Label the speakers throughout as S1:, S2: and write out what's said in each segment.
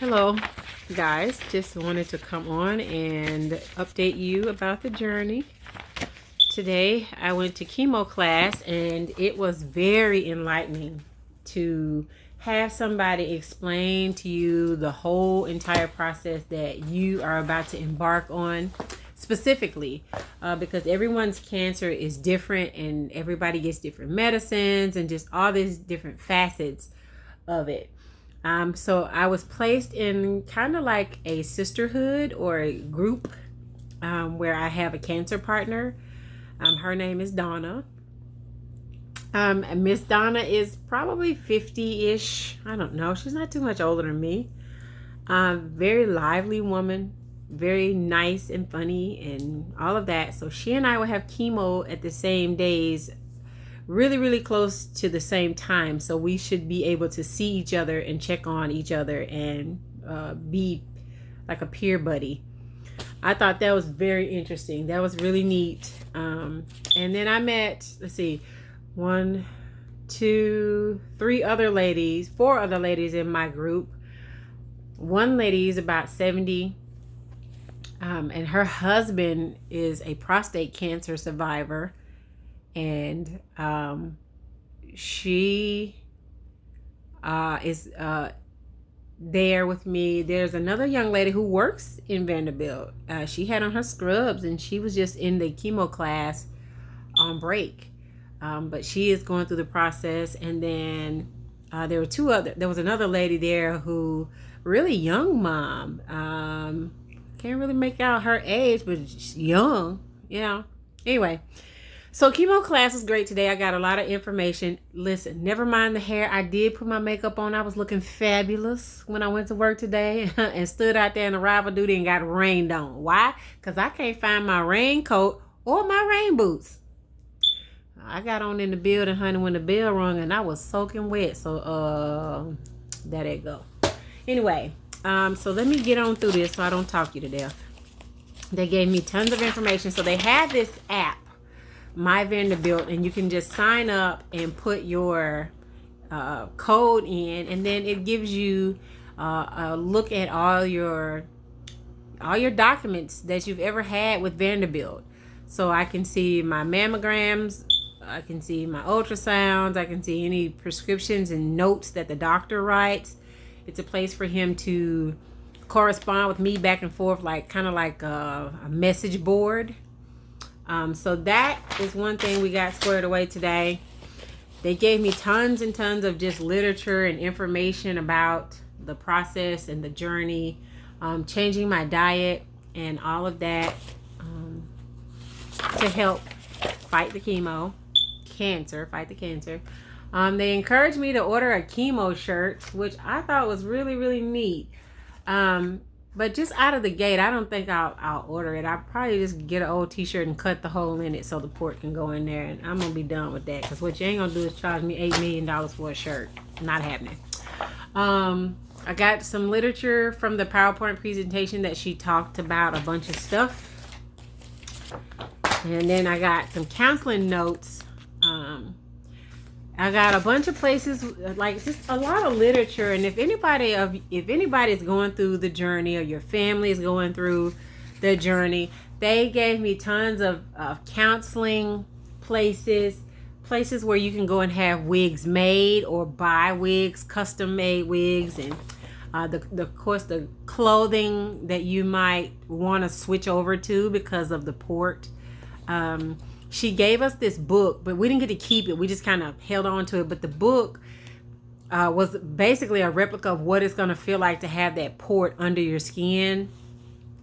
S1: Hello, guys. Just wanted to come on and update you about the journey. Today, I went to chemo class, and it was very enlightening to have somebody explain to you the whole entire process that you are about to embark on. Specifically, because everyone's cancer is different and everybody gets different medicines and just all these different facets of it. So I was placed in kind of like a sisterhood or a group where I have a cancer partner. Her name is Donna. Miss Donna is probably 50-ish. I don't know. She's not too much older than me. Very lively woman, very nice and funny and all of that. So she and I will have chemo at the same days, really close to the same time, so we should be able to see each other and check on each other and be like a peer buddy. I thought that was very interesting. That was really neat. And then I met, let's see, one, two, three other ladies, four other ladies in my group. One lady is about 70, and her husband is a prostate cancer survivor. And she is there with me. There's another young lady who works in Vanderbilt. She had on her scrubs and she was just in the chemo class on break. But she is going through the process. And then there was another lady there who, really young mom. Can't really make out her age, but she's young. Yeah. Anyway. So chemo class was great today. I got a lot of information. Listen, never mind the hair. I did put my makeup on. I was looking fabulous when I went to work today and stood out there in arrival duty and got rained on. Why? Because I can't find my raincoat or my rain boots. I got on in the building, honey, when the bell rung, and I was soaking wet. So, there it go. Anyway, so let me get on through this so I don't talk you to death. They gave me tons of information. So they had this app, My Vanderbilt, and you can just sign up and put your code in, and then it gives you a look at all your documents that you've ever had with Vanderbilt. So I can see my mammograms, I can see my ultrasounds, I can see any prescriptions and notes that the doctor writes. It's a place for him to correspond with me back and forth, like kind of like a message board. So that is one thing we got squared away today. They gave me tons and tons of just literature and information about the process and the journey, changing my diet and all of that to help fight the fight the cancer. They encouraged me to order a chemo shirt, which I thought was really neat. But just out of the gate, I don't think I'll order it. I'll probably just get an old t-shirt and cut the hole in it so the port can go in there. And I'm going to be done with that. Because what you ain't going to do is charge me $8 million for a shirt. Not happening. I got some literature from the PowerPoint presentation that she talked about a bunch of stuff. And then I got some counseling notes. I got a bunch of places, like just a lot of literature. And if anybody is going through the journey, or your family is going through the journey, they gave me tons of counseling places where you can go and have wigs made or buy wigs, custom made wigs, and of course the clothing that you might want to switch over to because of the port. She gave us this book, but we didn't get to keep it. We just kind of held on to it. But the book was basically a replica of what it's going to feel like to have that port under your skin,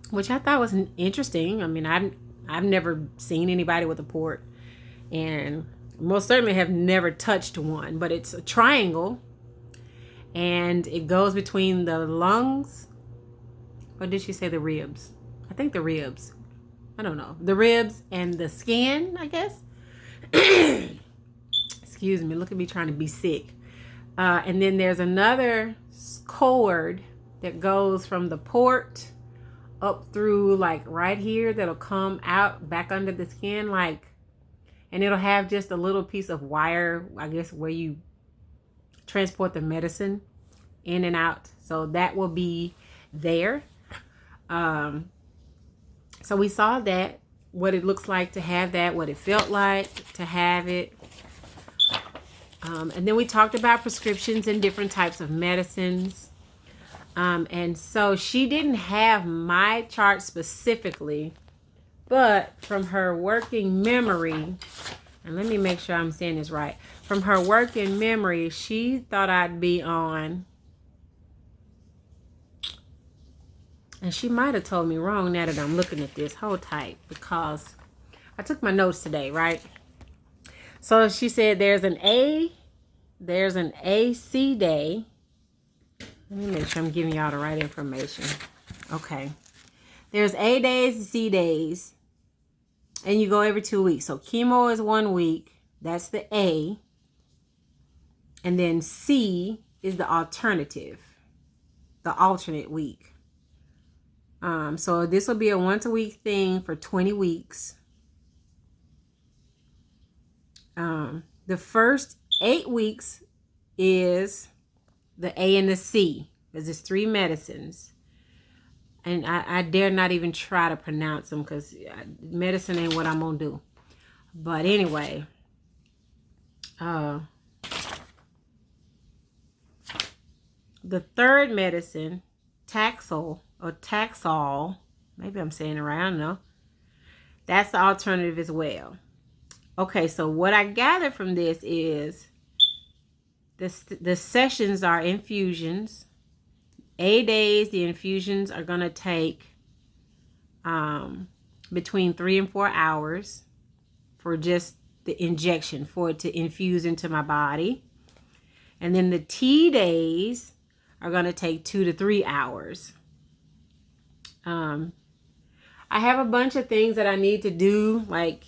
S1: which I thought was interesting. I mean, I've never seen anybody with a port, and most certainly have never touched one. But it's a triangle, and it goes between the lungs, or did she say the ribs? I think the ribs. I don't know. The ribs and the skin, I guess. Excuse me. Look at me trying to be sick. And then there's another cord that goes from the port up through like right here that'll come out back under the skin, like, and it'll have just a little piece of wire, I guess, where you transport the medicine in and out. So that will be there. So we saw that, what it looks like to have that, what it felt like to have it. And then we talked about prescriptions and different types of medicines. And so she didn't have my chart specifically, but from her working memory, and let me make sure I'm saying this right. From her working memory, she thought I'd be on, and she might have told me wrong now that I'm looking at this. Hold tight, because I took my notes today, right? So she said there's an AC day. Let me make sure I'm giving y'all the right information. Okay. There's A days, C days. And you go every 2 weeks. So chemo is 1 week. That's the A. And then C is the alternative. The alternate week. So this will be a once a week thing for 20 weeks. The first 8 weeks is the A and the C, because it's 3 medicines. And I dare not even try to pronounce them, because medicine ain't what I'm going to do. But anyway, the third medicine, Taxol, maybe I'm saying it right, I don't know. That's the alternative as well. Okay, so what I gathered from this is the sessions are infusions. A days, the infusions are going to take between 3 and 4 hours for just the injection, for it to infuse into my body. And then the T days are going to take 2 to 3 hours. I have a bunch of things that I need to do, like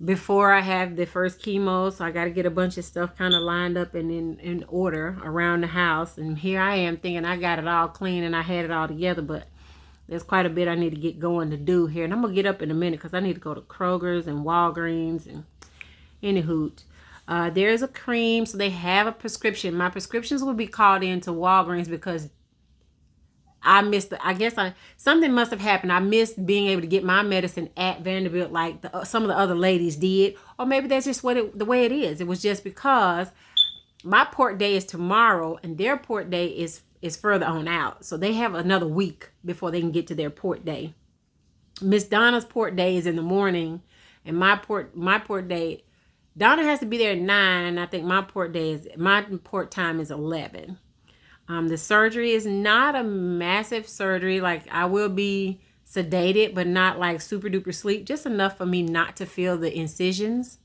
S1: before I have the first chemo, so I got to get a bunch of stuff kind of lined up and in order around the house. And here I am thinking I got it all clean and I had it all together, but there's quite a bit I need to get going to do here. And I'm going to get up in a minute because I need to go to Kroger's and Walgreens and any hoot. There's a cream, so they have a prescription. My prescriptions will be called in to Walgreens because I missed something must have happened. I missed being able to get my medicine at Vanderbilt like some of the other ladies did. Or maybe that's just the way it is. It was just because my port day is tomorrow and their port day is further on out. So they have another week before they can get to their port day. Miss Donna's port day is in the morning, and my port day, Donna has to be there at 9, and I think my port time is 11. The surgery is not a massive surgery. Like, I will be sedated, but not like super duper sleep, just enough for me not to feel the incisions.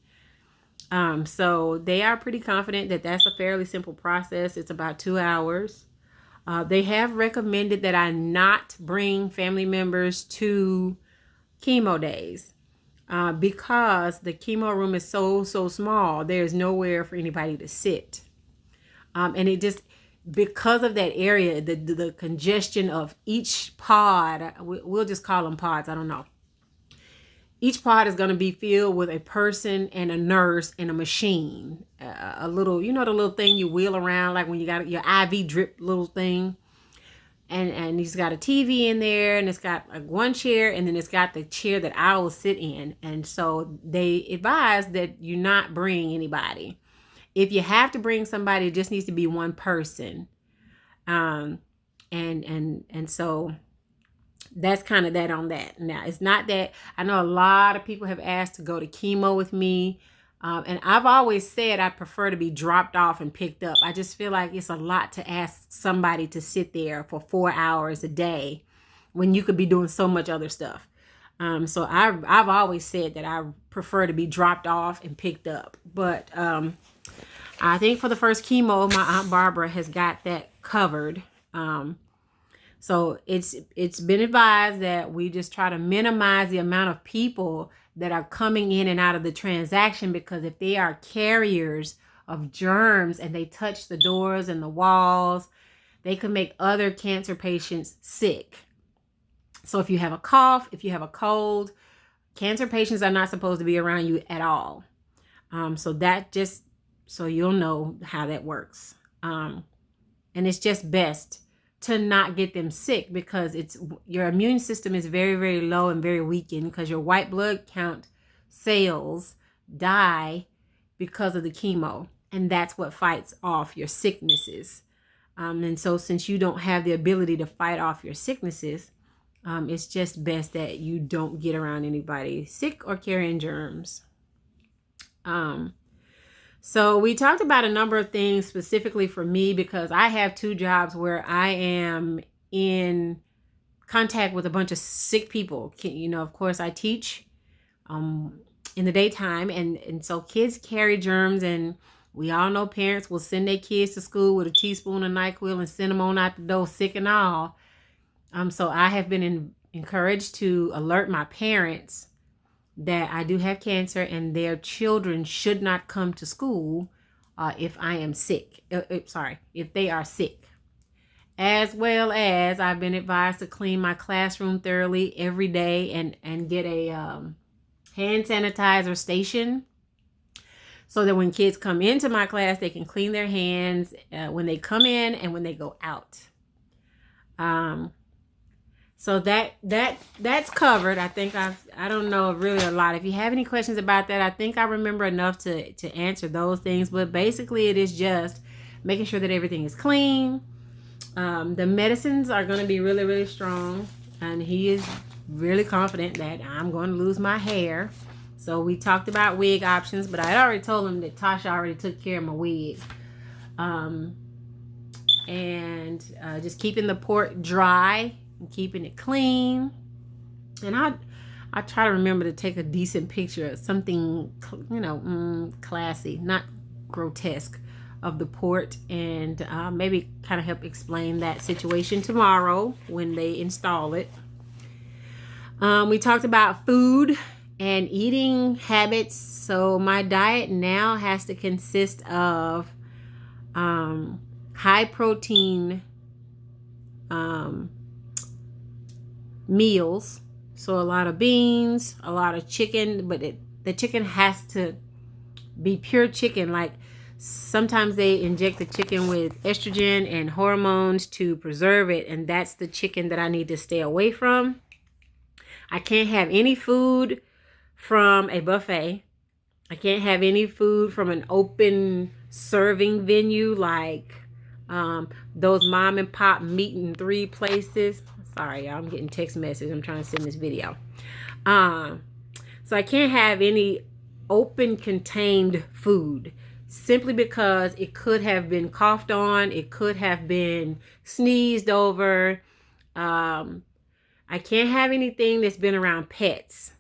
S1: So they are pretty confident that that's a fairly simple process. It's about 2 hours. They have recommended that I not bring family members to chemo days because the chemo room is so small. There's nowhere for anybody to sit. And it just, because of that area, the congestion of each pod, we'll just call them pods, I don't know. Each pod is going to be filled with a person and a nurse and a machine. A little, the little thing you wheel around, like when you got your IV drip little thing. And he's got a TV in there, and it's got like one chair, and then it's got the chair that I will sit in. And so they advise that you not bring anybody. If you have to bring somebody, it just needs to be one person. And so that's kind of that on that. Now, it's not that, I know a lot of people have asked to go to chemo with me. And I've always said I prefer to be dropped off and picked up. I just feel like it's a lot to ask somebody to sit there for 4 hours a day when you could be doing so much other stuff. So I've always said that I prefer to be dropped off and picked up. But I think for the first chemo, my Aunt Barbara has got that covered. So it's been advised that we just try to minimize the amount of people that are coming in and out of the transaction, because if they are carriers of germs and they touch the doors and the walls, they could make other cancer patients sick. So if you have a cough, if you have a cold, cancer patients are not supposed to be around you at all. So that just so you'll know how that works. And it's just best to not get them sick, because your immune system is very, very low and very weakened, because your white blood count cells die because of the chemo. And that's what fights off your sicknesses. And so since you don't have the ability to fight off your sicknesses, it's just best that you don't get around anybody sick or carrying germs. So we talked about a number of things specifically for me, because I have 2 jobs where I am in contact with a bunch of sick people. You know, of course, I teach in the daytime, and so kids carry germs, and we all know parents will send their kids to school with a teaspoon of NyQuil and send them on out the door sick and all. So I have been encouraged to alert my parents that I do have cancer, and their children should not come to school if I am sick. If they are sick. As well as I've been advised to clean my classroom thoroughly every day and get a hand sanitizer station, so that when kids come into my class, they can clean their hands when they come in and when they go out. So that's covered. I think I don't know really a lot. If you have any questions about that, I think I remember enough to answer those things. But basically, it is just making sure that everything is clean. The medicines are going to be really, really strong. And he is really confident that I'm going to lose my hair. So we talked about wig options, but I had already told him that Tasha already took care of my wig. And just keeping the port dry. Keeping it clean, and I try to remember to take a decent picture of something, classy, not grotesque, of the port, and maybe kind of help explain that situation tomorrow when they install it. We talked about food and eating habits. So my diet now has to consist of high protein meals. So a lot of beans, a lot of chicken, but the chicken has to be pure chicken. Like sometimes they inject the chicken with estrogen and hormones to preserve it, and that's the chicken that I need to stay away from. I can't have any food from a buffet. I can't have any food from an open serving venue like those mom and pop meat in 3 places. Sorry, y'all, I'm getting text messages. I'm trying to send this video. So I can't have any open contained food, simply because it could have been coughed on. It could have been sneezed over. I can't have anything that's been around pets.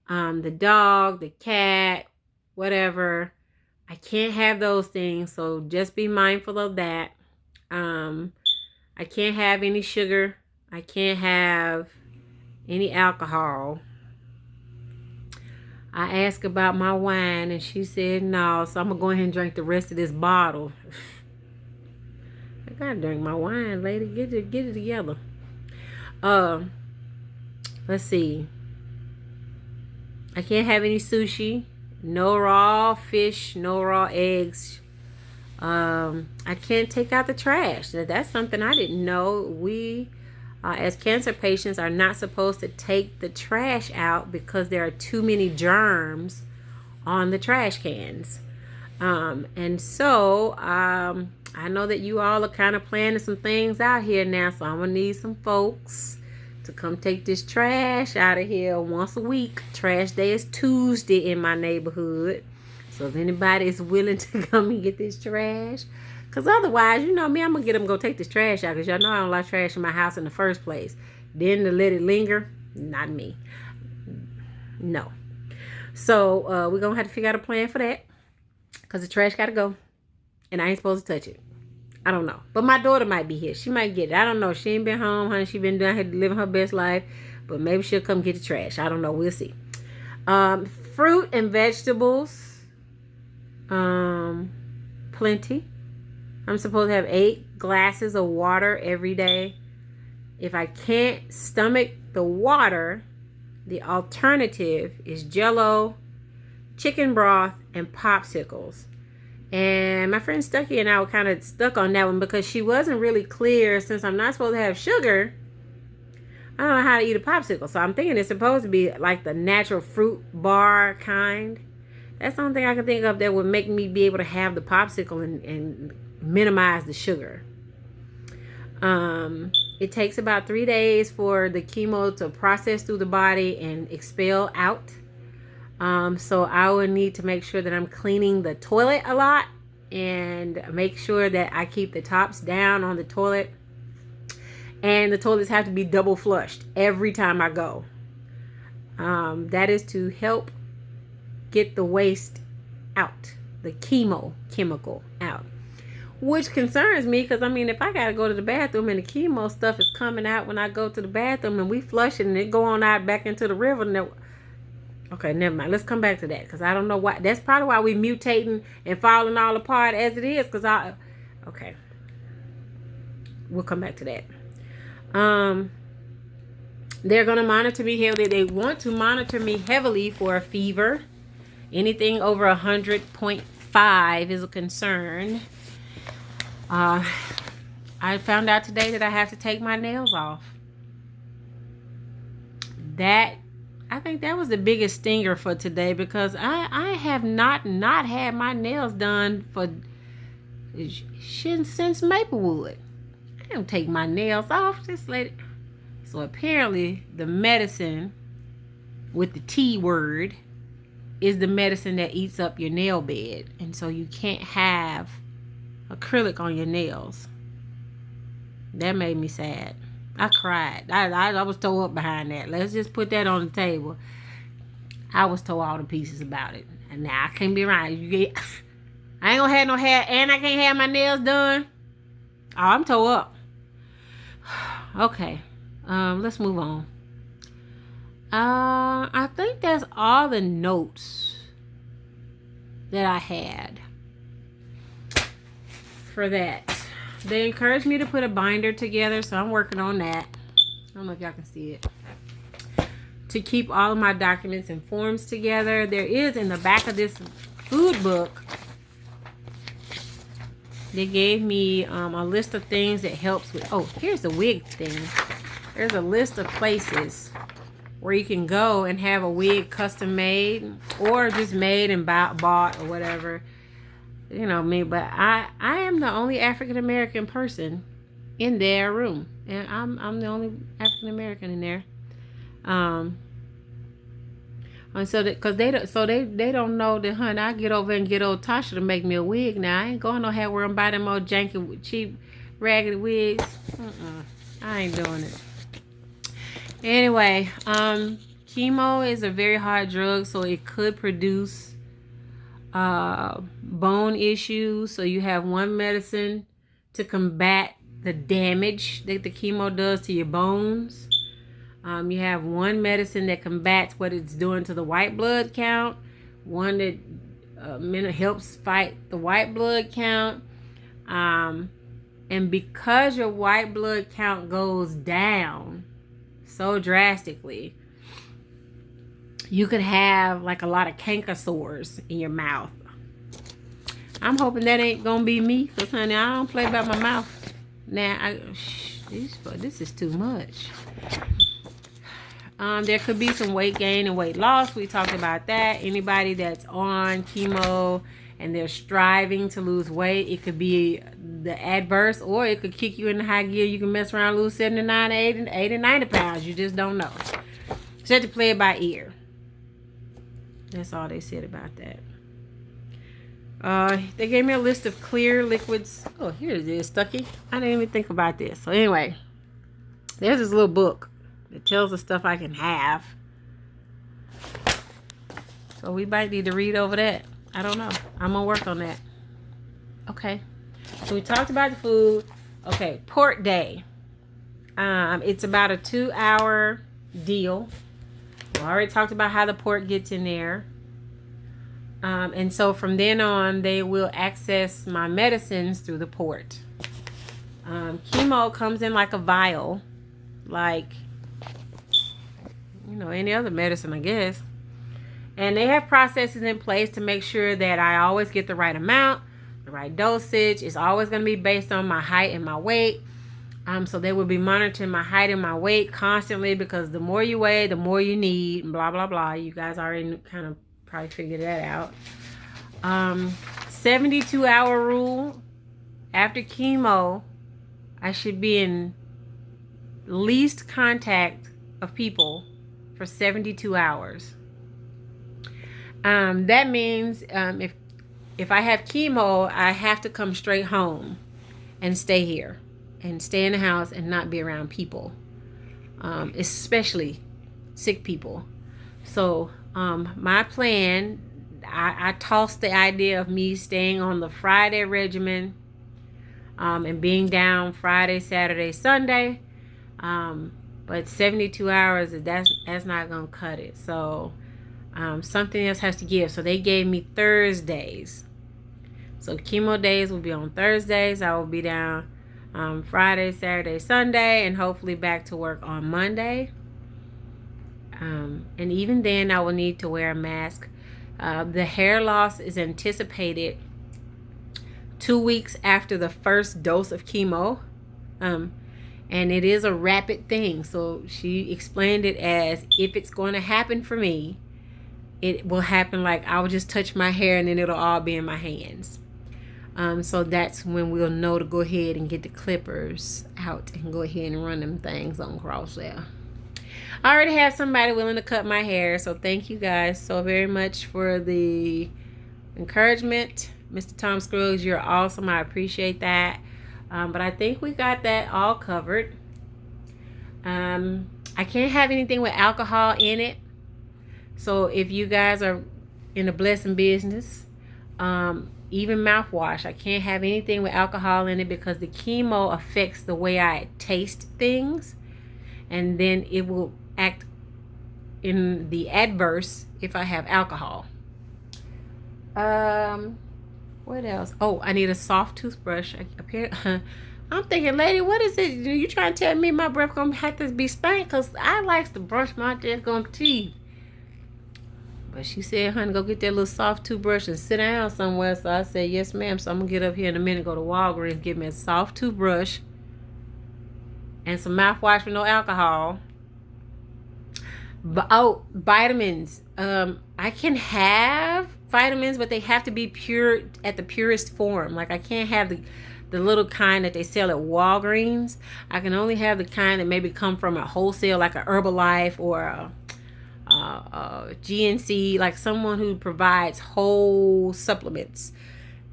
S1: The dog, the cat, whatever. I can't have those things. So just be mindful of that. I can't have any sugar. I can't have any alcohol. I asked about my wine and she said no, so I'm going to go ahead and drink the rest of this bottle. I got to drink my wine, lady. Get it together. Let's see. I can't have any sushi. No raw fish, no raw eggs. I can't take out the trash. That's something I didn't know. We as cancer patients are not supposed to take the trash out because there are too many germs on the trash cans. And so I know that you all are kind of planning some things out here now, so I'm gonna need some folks to come take this trash out of here once a week. Trash day is Tuesday in my neighborhood, so if anybody is willing to come and get this trash, because otherwise, you know me, I'm going to get them to go take this trash out, because y'all know I don't like trash in my house in the first place. Then to let it linger, not me. No. So we're going to have to figure out a plan for that, because the trash got to go, and I ain't supposed to touch it. I don't know. But my daughter might be here. She might get it. I don't know. She ain't been home, honey. She been down here living her best life, but maybe she'll come get the trash. I don't know. We'll see. Fruit and vegetables. Plenty. I'm supposed to have 8 glasses of water every day. If I can't stomach the water, the alternative is Jell-O, chicken broth, and popsicles. And my friend Stucky and I were kind of stuck on that one because she wasn't really clear. Since I'm not supposed to have sugar, I don't know how to eat a popsicle. So I'm thinking it's supposed to be like the natural fruit bar kind. That's the only thing I can think of that would make me be able to have the popsicle and minimize the sugar. It takes about 3 days for the chemo to process through the body and expel out. So I would need to make sure that I'm cleaning the toilet a lot and make sure that I keep the tops down on the toilet. And the toilets have to be double flushed every time I go. That is to help get the waste out, the chemo chemical out. Which concerns me because, I mean, if I got to go to the bathroom and the chemo stuff is coming out when I go to the bathroom and we flush it and it go on out back into the river. Okay, never mind. Let's come back to that because I don't know why. That's probably why we mutating and falling all apart as it is. Okay. We'll come back to that. They're going to monitor me heavily. They want to monitor me heavily for a fever. Anything over 100.5 is a concern. I found out today that I have to take my nails off. I think that was the biggest stinger for today because I have not had my nails done since Maplewood. I don't take my nails off. Just let it. So apparently the medicine with the T word is the medicine that eats up your nail bed. And so you can't have acrylic on your nails. That made me sad. I cried. I was tore up behind that. Let's just put that on the table. I was tore all the pieces about it. And now I can't be around. I ain't gonna have no hair and I can't have my nails done. Oh, I'm tore up. Okay. Let's move on. I think that's all the notes that I had for that. They encouraged me to put a binder together, so I'm working on that. I don't know if y'all can see it. To keep all of my documents and forms together. There is in the back of this food book, they gave me a list of things that helps with, here's the wig thing. There's a list of places where you can go and have a wig custom made or just made and bought or whatever. You know me, but I am the only African American person in their room, and I'm the only African American in there. And so because they don't know that, honey, I get over and get old Tasha to make me a wig. Now I ain't going no hair where I'm buying them old janky cheap raggedy wigs. I ain't doing it. Anyway, chemo is a very hard drug, so it could produce bone issues. So you have one medicine to combat the damage that the chemo does to your bones. You have one medicine that combats what it's doing to the white blood count, one that helps fight the white blood count, and because your white blood count goes down so drastically, you could have like a lot of canker sores in your mouth. I'm hoping that ain't gonna be me, because honey, I don't play about my mouth. Now, this is too much. There could be some weight gain and weight loss. We talked about that. Anybody that's on chemo and they're striving to lose weight, it could be the adverse, or it could kick you in the high gear. You can mess around, lose 79, 80, 90 pounds. You just don't know. So you have to play it by ear. That's all they said about that. They gave me a list of clear liquids. Oh, here it is, Stucky. I didn't even think about this. So anyway, there's this little book that tells the stuff I can have. So we might need to read over that. I don't know. I'm going to work on that. Okay. So we talked about the food. Okay, port day. It's about a 2-hour deal. We already talked about how the port gets in there. And so from then on, they will access my medicines through the port. Chemo comes in like a vial, like, you know, any other medicine, I guess. And they have processes in place to make sure that I always get the right amount. the right dosage. It's always going to be based on my height and my weight. So they will be monitoring my height and my weight constantly, because the more you weigh, the more you need, blah, blah, blah. You guys already kind of probably figured that out. 72-hour rule. After chemo, I should be in least contact of people for 72 hours. That means if I have chemo, I have to come straight home and stay here and stay in the house and not be around people, especially sick people. So my plan, I tossed the idea of me staying on the Friday regimen and being down Friday, Saturday, Sunday. But 72 hours, that's not going to cut it. So something else has to give. So they gave me Thursdays. So chemo days will be on Thursdays. I will be down Friday, Saturday, Sunday, and hopefully back to work on Monday. And even then, I will need to wear a mask. The hair loss is anticipated 2 weeks after the first dose of chemo. And it is a rapid thing. So she explained it as, if it's going to happen for me, it will happen like I will just touch my hair and then it'll all be in my hands. So that's when we'll know to go ahead and get the clippers out and go ahead and run them things on Crosshair. I already have somebody willing to cut my hair, so thank you guys so very much for the encouragement. Mr. Tom Scruggs, you're awesome. I appreciate that. But I think we got that all covered. I can't have anything with alcohol in it. So if you guys are in the blessing business, even mouthwash, I can't have anything with alcohol in it, because the chemo affects the way I taste things, and then it will act in the adverse if I have alcohol. What else? Oh, I need a soft toothbrush. I'm thinking, lady, what is it? You trying to tell me my breath gonna have to be stank? Because I like to brush my daggone teeth. But she said, honey, go get that little soft toothbrush and sit down somewhere. So I said, yes, ma'am. So I'm going to get up here in a minute, go to Walgreens, get me a soft toothbrush and some mouthwash with no alcohol. But, vitamins. I can have vitamins, but they have to be pure, at the purest form. Like, I can't have the little kind that they sell at Walgreens. I can only have the kind that maybe come from a wholesale, like a Herbalife or a GNC, like someone who provides whole supplements.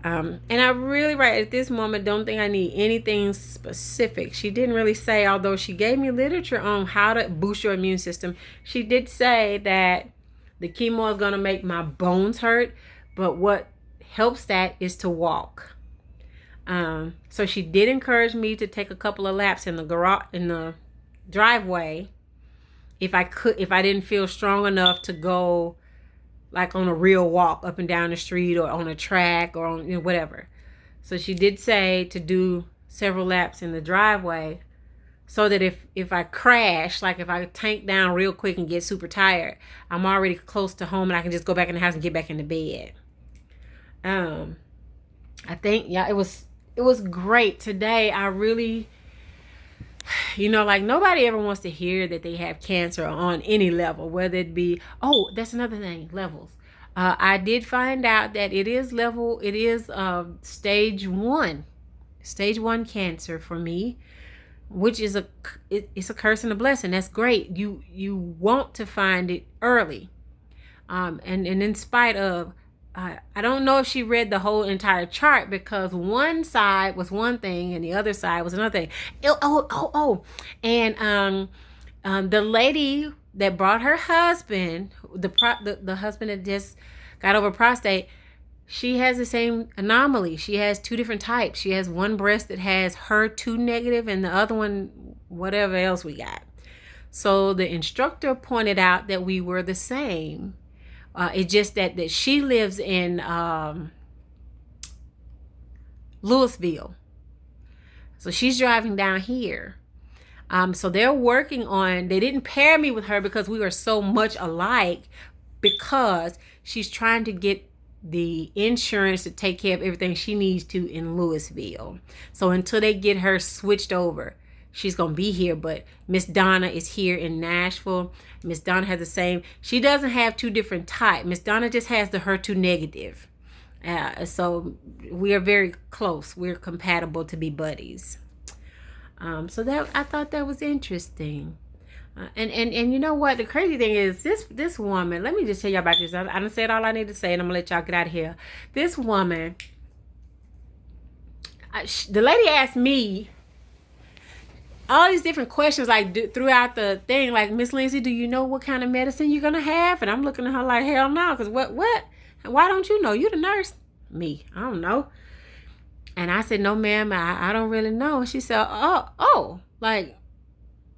S1: And I really, right at this moment, don't think I need anything specific. She didn't really say, although she gave me literature on how to boost your immune system, she did say that the chemo is going to make my bones hurt, but what helps that is to walk. So she did encourage me to take a couple of laps in the garage, in the driveway, if I didn't feel strong enough to go like on a real walk up and down the street or on a track or on, whatever. So she did say to do several laps in the driveway, so that if I crash, like if I tank down real quick and get super tired, I'm already close to home and I can just go back in the house and get back into bed. I think, yeah, it was great today. I really, like nobody ever wants to hear that they have cancer on any level, whether it be, that's another thing, levels. I did find out that it is stage 1 cancer for me, which is it's a curse and a blessing. That's great. You want to find it early. And in spite of, I don't know if she read the whole entire chart, because one side was one thing and the other side was another thing. And the lady that brought her husband, the husband that just got over prostate, she has the same anomaly. She has 2 different types. She has one breast that has HER2 negative and the other one, whatever else we got. So the instructor pointed out that we were the same. It's just that she lives in Louisville. So she's driving down here. So they're working on, they didn't pair me with her because we were so much alike, because she's trying to get the insurance to take care of everything she needs to in Louisville. So until they get her switched over, she's going to be here. But Miss Donna is here in Nashville. Miss Donna has the same. She doesn't have two different types. Miss Donna just has the HER2 negative. So we are very close. We're compatible to be buddies. So that I thought that was interesting. And you know what? The crazy thing is this woman, let me just tell you about this. I done said all I need to say, and I'm going to let y'all get out of here. This woman, the lady asked me all these different questions like throughout the thing, like, Miss Lindsay, do you know what kind of medicine you're going to have? And I'm looking at her like, hell no, because what? Why don't you know? You the nurse. Me, I don't know. And I said, no, ma'am, I don't really know. And she said, oh, like,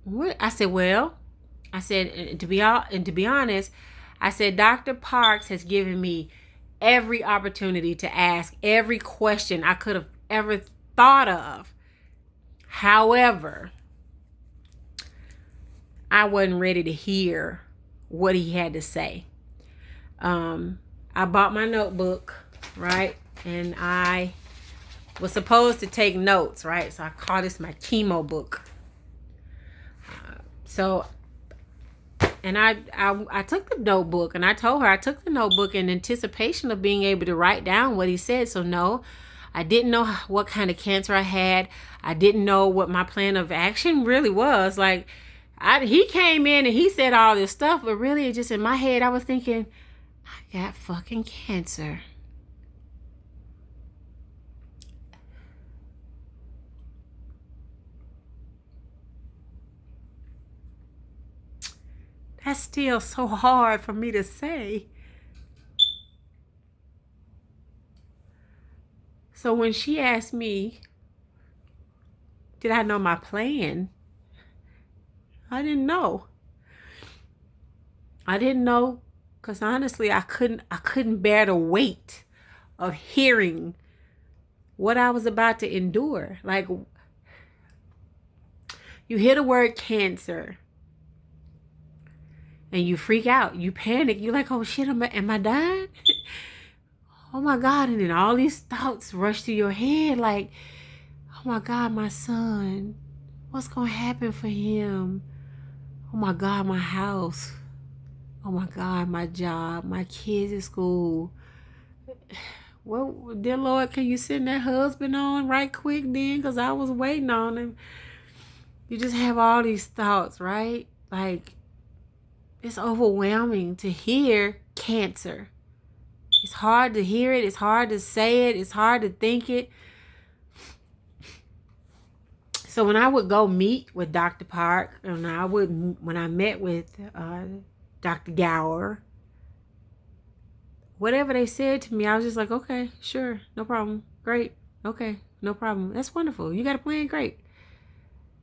S1: what? I said, well, I said, and to be honest, I said, Dr. Parks has given me every opportunity to ask every question I could have ever thought of. However, I wasn't ready to hear what he had to say. I bought my notebook, right? And I was supposed to take notes, right? So I call this my chemo book. And I took the notebook, and I told her I took the notebook in anticipation of being able to write down what he said. So no, I didn't know what kind of cancer I had. I didn't know what my plan of action really was. Like, he came in and he said all this stuff, but really just in my head, I was thinking, I got fucking cancer. That's still so hard for me to say. So when she asked me, did I know my plan? I didn't know. I didn't know because honestly, I couldn't bear the weight of hearing what I was about to endure. Like, you hear the word cancer and you freak out, you panic, you're like, oh shit, am I dying? Oh my God. And then all these thoughts rush to your head like, oh my God, my son, what's going to happen for him? Oh my God, my house. Oh my God, my job, my kids at school. Well, dear Lord, can you send that husband on right quick then? Because I was waiting on him. You just have all these thoughts, right? Like, it's overwhelming to hear cancer. It's hard to hear it. It's hard to say it. It's hard to think it. So when I would go meet with Dr. Park, and when I met with Dr. Gower, whatever they said to me, I was just like, okay, sure, no problem, great, okay, no problem, that's wonderful, you got a plan, great.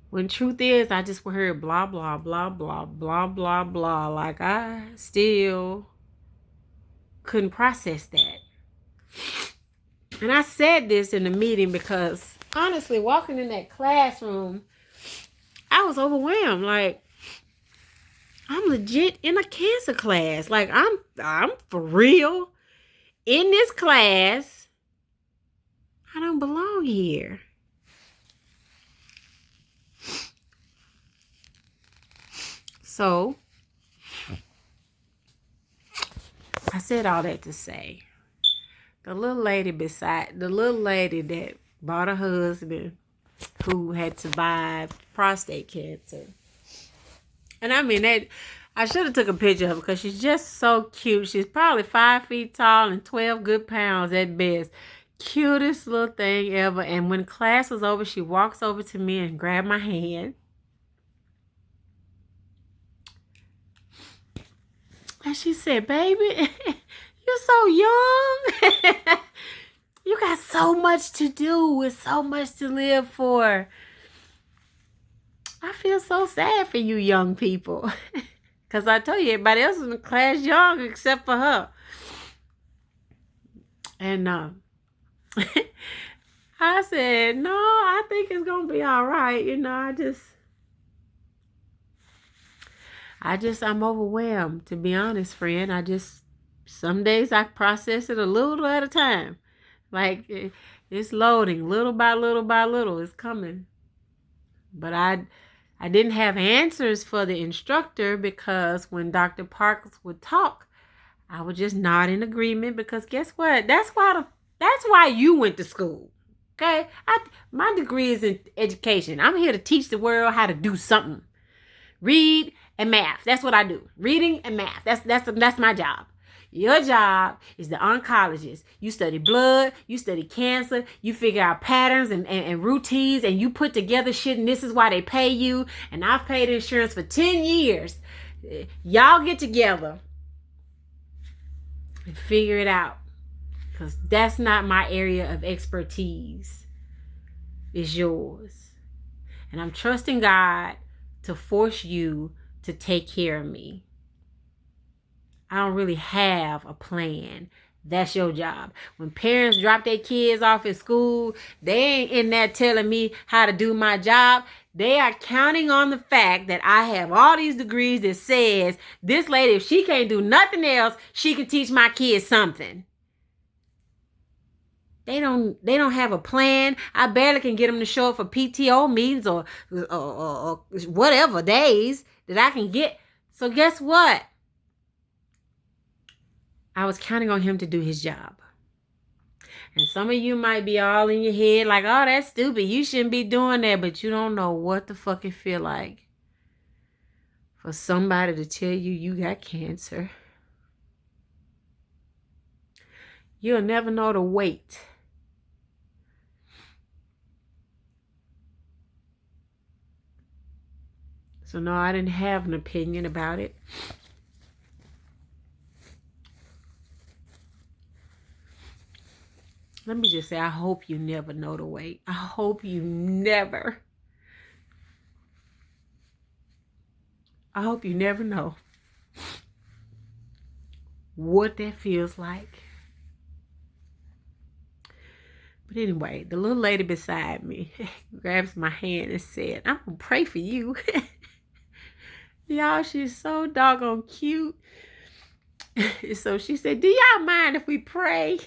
S1: When truth is, I just heard blah, blah, blah, blah, blah, blah, blah. Like, I still couldn't process that. And I said this in the meeting because, honestly, walking in that classroom, I was overwhelmed. Like, I'm legit in a cancer class. Like, I'm for real in this class. I don't belong here. So, I said all that to say, the little lady that bought a husband who had survived prostate cancer. And I mean, that I should have took a picture of her because she's just so cute. She's probably 5 feet tall and 12 good pounds at best. Cutest little thing ever. And when class was over, she walks over to me and grabbed my hand. And she said, baby, you're so young. You got so much to do with so much to live for. I feel so sad for you young people. Because I told you, everybody else in the class young except for her. And I said, no, I think it's going to be all right. You know, I'm overwhelmed, to be honest, friend. I just Some days I process it a little at a time. Like it's loading little by little by little. It's coming. But I didn't have answers for the instructor because when Dr. Parks would talk, I would just nod in agreement because guess what? That's why you went to school. Okay? My degree is in education. I'm here to teach the world how to do something. Read and math. That's what I do. Reading and math. That's my job. Your job is the oncologist. You study blood, you study cancer, you figure out patterns and routines, and you put together shit, and this is why they pay you. And I've paid insurance for 10 years. Y'all get together and figure it out. Because that's not my area of expertise. It's yours. And I'm trusting God to force you to take care of me. I don't really have a plan. That's your job. When parents drop their kids off at school, they ain't in there telling me how to do my job. They are counting on the fact that I have all these degrees that says this lady, if she can't do nothing else, she can teach my kids something. They don't have a plan. I barely can get them to show up for PTO meetings or whatever days that I can get. So guess what? I was counting on him to do his job. And some of you might be all in your head like, oh, that's stupid. You shouldn't be doing that. But you don't know what the fuck it feel like for somebody to tell you you got cancer. You'll never know the weight. So no, I didn't have an opinion about it. Let me just say, I hope you never know the weight. I hope you never. I hope you never know what that feels like. But anyway, the little lady beside me grabs my hand and said, I'm going to pray for you. Y'all, she's so doggone cute. So she said, do y'all mind if we pray?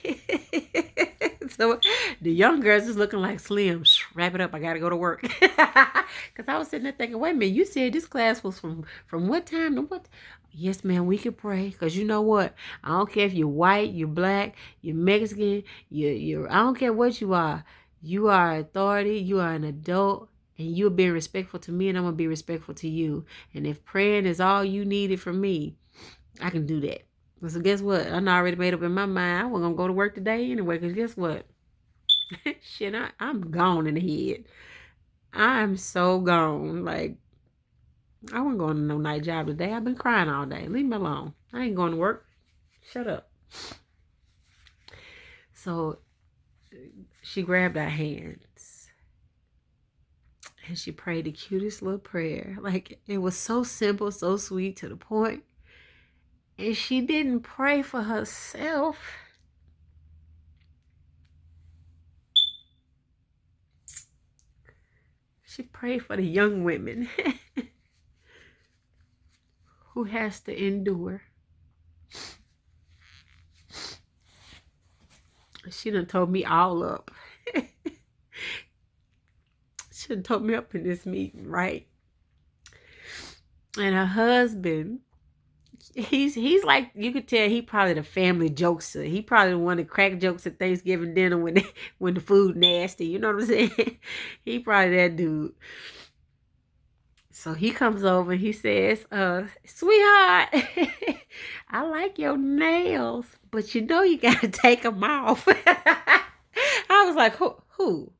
S1: So the young girls is looking like Slim. Wrap it up. I got to go to work. Because I was sitting there thinking, wait a minute, you said this class was from what time to what? Yes, ma'am, we can pray. Because you know what? I don't care if you're white, you're black, you're Mexican, I don't care what you are. You are authority. You are an adult. And you're being respectful to me, and I'm going to be respectful to you. And if praying is all you needed from me, I can do that. So guess what? I already made up in my mind I wasn't going to go to work today anyway. Because guess what? Shit, I'm gone in the head. I'm so gone. Like, I wasn't going to no night job today. I've been crying all day. Leave me alone. I ain't going to work. Shut up. So she grabbed our hands. And she prayed the cutest little prayer. Like, it was so simple, so sweet, to the point. And she didn't pray for herself. She prayed for the young women who has to endure. She done told me all up. She done told me up in this meeting, right? And her husband, he's like, you could tell he probably the family jokester. He probably the one that crack jokes at Thanksgiving dinner when the food nasty. You know what I'm saying? He probably that dude. So he comes over and he says, sweetheart, I like your nails, but you know you got to take them off. I was like, who? Who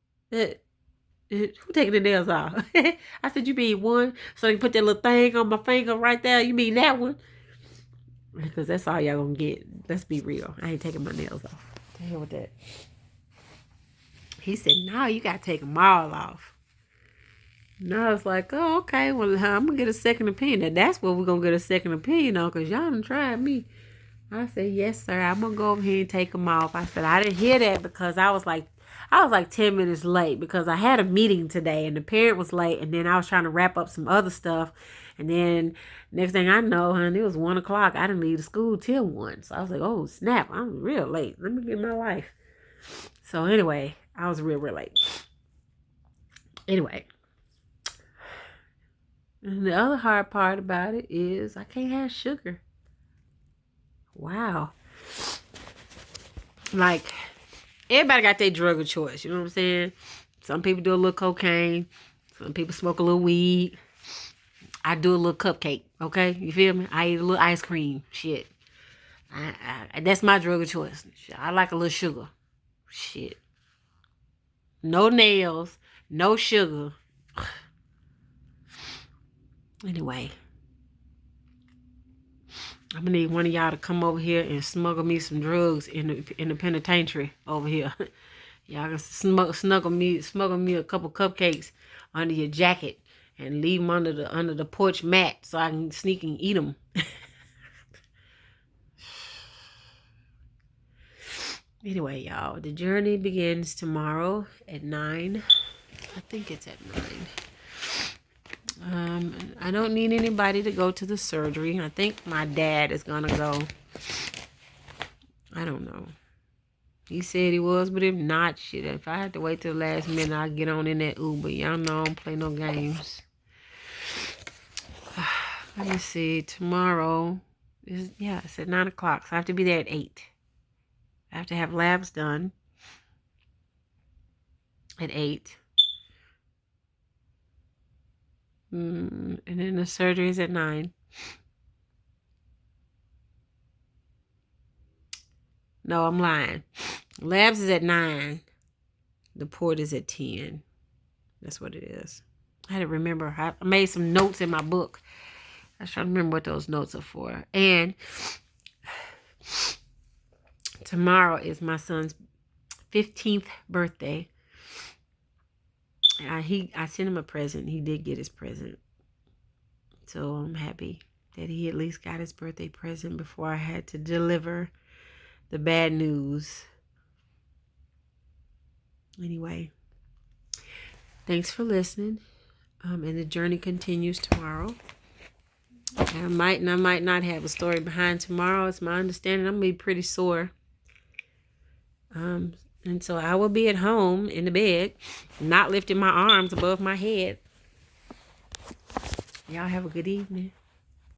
S1: taking the nails off? I said, you mean one? So they put that little thing on my finger right there. You mean that one? Because that's all y'all gonna get. Let's be real. I ain't taking my nails off. To hell with that. He said, no, you got to take them all off. And I was like, oh, okay. Well, I'm going to get a second opinion. And that's what we're going to get a second opinion on, because y'all done tried me. I said, yes, sir. I'm going to go over here and take them off. I said, I didn't hear that because I was like, I was like 10 minutes late because I had a meeting today and the parent was late, and then I was trying to wrap up some other stuff. And then next thing I know, honey, it was 1 o'clock. I didn't leave the school till 1. So I was like, oh, snap, I'm real late. Let me get my life. So anyway, I was real late. Anyway. And the other hard part about it is I can't have sugar. Wow. Like, everybody got their drug of choice. You know what I'm saying? Some people do a little cocaine. Some people smoke a little weed. I do a little cupcake. Okay? You feel me? I eat a little ice cream. Shit. That's my drug of choice. I like a little sugar. Shit. No nails. No sugar. Anyway. I'm gonna need one of y'all to come over here and smuggle me some drugs in the penitentiary over here. Y'all can smuggle me a couple cupcakes under your jacket and leave them under the porch mat so I can sneak and eat them. Anyway, y'all, the journey begins tomorrow at 9. I think it's at 9. I don't need anybody to go to the surgery. I think my dad is gonna go. I don't know. He said he was, but if not, shit, if I had to wait till the last minute, I'll get on in that Uber. Y'all know I don't play no games. Let me see. Tomorrow it's at 9 o'clock, so I have to be there at 8. I have to have labs done at 8. And then the surgery is at 9. No, I'm lying. Labs is at 9. The port is at 10. That's what it is. I had to remember. I made some notes in my book. I was trying to remember what those notes are for. And tomorrow is my son's 15th birthday. I sent him a present. He did get his present. So I'm happy that he at least got his birthday present before I had to deliver the bad news. Anyway, thanks for listening. And the journey continues tomorrow. I might not have a story behind tomorrow. It's my understanding I'm going to be pretty sore. And so I will be at home in the bed, not lifting my arms above my head. Y'all have a good evening.